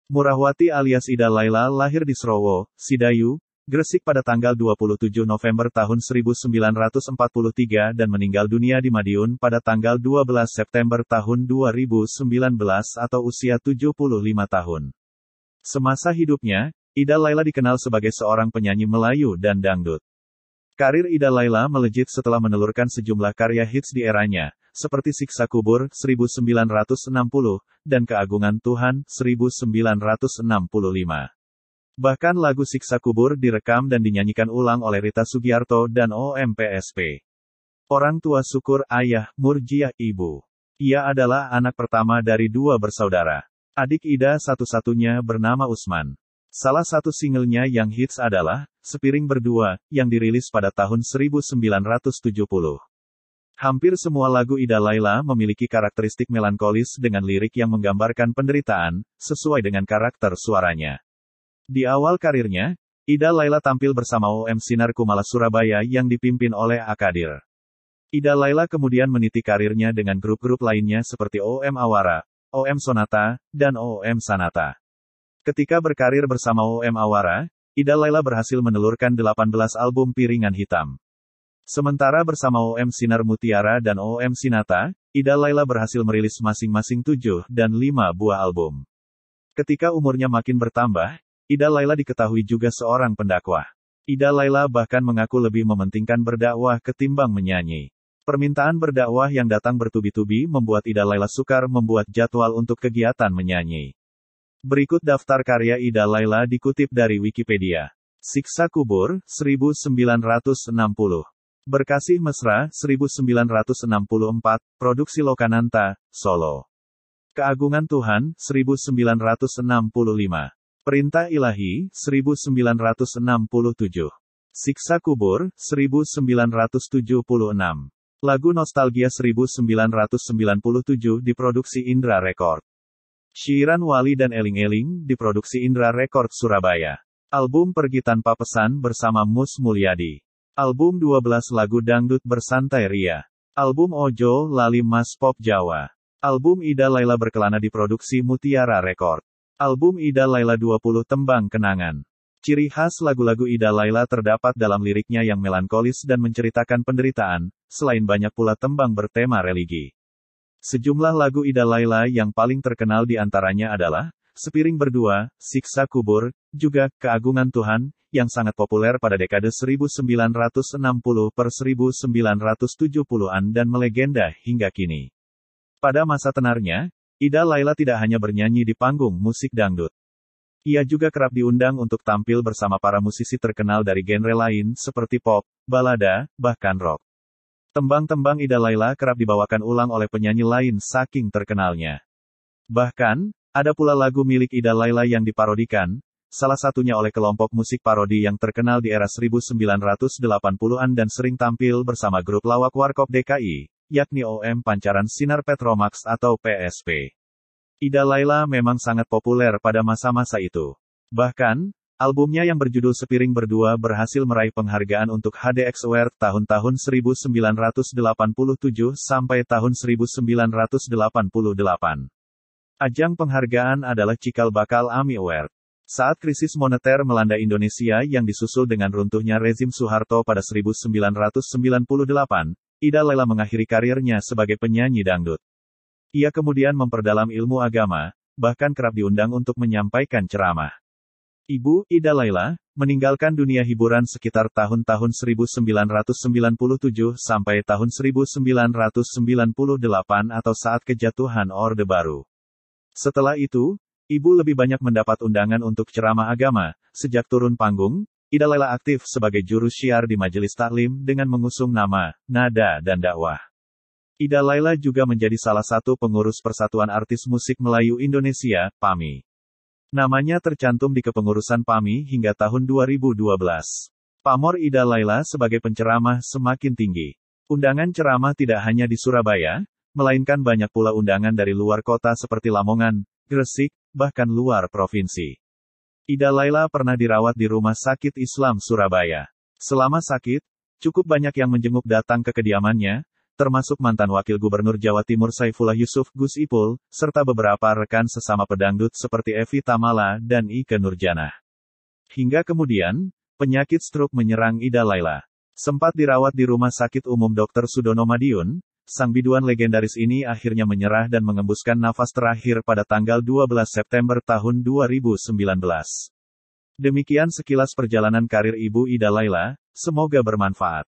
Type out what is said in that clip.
Murahwati alias Ida Laila lahir di Srowo, Sidayu, Gresik pada tanggal 27 November tahun 1943 dan meninggal dunia di Madiun pada tanggal 12 September tahun 2019 atau usia 75 tahun. Semasa hidupnya, Ida Laila dikenal sebagai seorang penyanyi Melayu dan dangdut. Karir Ida Laila melejit setelah menelurkan sejumlah karya hits di eranya, seperti Siksa Kubur, 1960, dan Keagungan Tuhan, 1965. Bahkan lagu Siksa Kubur direkam dan dinyanyikan ulang oleh Rita Sugiarto dan OMPSP. Orang tua Syukur, ayah, Murjiah, ibu. Ia adalah anak pertama dari 2 bersaudara. Adik Ida satu-satunya bernama Usman. Salah satu singlenya yang hits adalah Sepiring Berdua, yang dirilis pada tahun 1970. Hampir semua lagu Ida Laila memiliki karakteristik melankolis dengan lirik yang menggambarkan penderitaan, sesuai dengan karakter suaranya. Di awal karirnya, Ida Laila tampil bersama OM Sinar Kumala Surabaya yang dipimpin oleh Akadir. Ida Laila kemudian meniti karirnya dengan grup-grup lainnya seperti OM Awara, OM Sonata, dan OM Sanata. Ketika berkarir bersama OM Awara, Ida Laila berhasil menelurkan 18 album Piringan Hitam. Sementara bersama OM Sinar Mutiara dan OM Sinata, Ida Laila berhasil merilis masing-masing 7 dan 5 buah album. Ketika umurnya makin bertambah, Ida Laila diketahui juga seorang pendakwah. Ida Laila bahkan mengaku lebih mementingkan berdakwah ketimbang menyanyi. Permintaan berdakwah yang datang bertubi-tubi membuat Ida Laila sukar membuat jadwal untuk kegiatan menyanyi. Berikut daftar karya Ida Laila dikutip dari Wikipedia. Siksa Kubur, 1960. Berkasih Mesra, 1964, Produksi Lokananta, Solo. Keagungan Tuhan, 1965. Perintah Ilahi, 1967. Siksa Kubur, 1976. Lagu Nostalgia 1997 diproduksi Indra Record. Syiiran Wali dan Eling-Eling diproduksi Indra Record Surabaya. Album Pergi Tanpa Pesan bersama Mus Mulyadi. Album 12 lagu dangdut bersantai ria. Album Ojo Lali Mas Pop Jawa. Album Ida Laila Berkelana diproduksi Mutiara Record. Album Ida Laila 20 Tembang Kenangan. Ciri khas lagu-lagu Ida Laila terdapat dalam liriknya yang melankolis dan menceritakan penderitaan, selain banyak pula tembang bertema religi. Sejumlah lagu Ida Laila yang paling terkenal di antaranya adalah Sepiring Berdua, Siksa Kubur, juga Keagungan Tuhan, yang sangat populer pada dekade 1960-1970-an dan melegenda hingga kini. Pada masa tenarnya, Ida Laila tidak hanya bernyanyi di panggung musik dangdut. Ia juga kerap diundang untuk tampil bersama para musisi terkenal dari genre lain seperti pop, balada, bahkan rock. Tembang-tembang Ida Laila kerap dibawakan ulang oleh penyanyi lain saking terkenalnya. Bahkan, ada pula lagu milik Ida Laila yang diparodikan, salah satunya oleh kelompok musik parodi yang terkenal di era 1980-an dan sering tampil bersama grup lawak Warkop DKI, yakni OM Pancaran Sinar Petromax atau PSP. Ida Laila memang sangat populer pada masa-masa itu. Bahkan, albumnya yang berjudul Sepiring Berdua berhasil meraih penghargaan untuk HDX Award tahun-tahun 1987 sampai tahun 1988. Ajang penghargaan adalah Cikal Bakal AMI Award. Saat krisis moneter melanda Indonesia yang disusul dengan runtuhnya rezim Soeharto pada 1998, Ida Laila mengakhiri karirnya sebagai penyanyi dangdut. Ia kemudian memperdalam ilmu agama, bahkan kerap diundang untuk menyampaikan ceramah. Ibu, Ida Laila, meninggalkan dunia hiburan sekitar tahun-tahun 1997 sampai tahun 1998 atau saat kejatuhan Orde Baru. Setelah itu, Ibu lebih banyak mendapat undangan untuk ceramah agama. Sejak turun panggung, Ida Laila aktif sebagai juru syiar di majelis taklim dengan mengusung nama, nada dan dakwah. Ida Laila juga menjadi salah satu pengurus Persatuan Artis Musik Melayu Indonesia, PAMI. Namanya tercantum di kepengurusan PAMI hingga tahun 2012. Pamor Ida Laila sebagai penceramah semakin tinggi. Undangan ceramah tidak hanya di Surabaya, melainkan banyak pula undangan dari luar kota seperti Lamongan, Gresik, bahkan luar provinsi. Ida Laila pernah dirawat di Rumah Sakit Islam Surabaya. Selama sakit, cukup banyak yang menjenguk datang ke kediamannya, termasuk mantan Wakil Gubernur Jawa Timur Saifullah Yusuf Gus Ipul, serta beberapa rekan sesama pedangdut seperti Evi Tamala dan Ikke Nurjanah. Hingga kemudian, penyakit stroke menyerang Ida Laila. Sempat dirawat di Rumah Sakit Umum Dr. Sudono Madiun, sang biduan legendaris ini akhirnya menyerah dan mengembuskan nafas terakhir pada tanggal 12 September tahun 2019. Demikian sekilas perjalanan karir Ibu Ida Laila, semoga bermanfaat.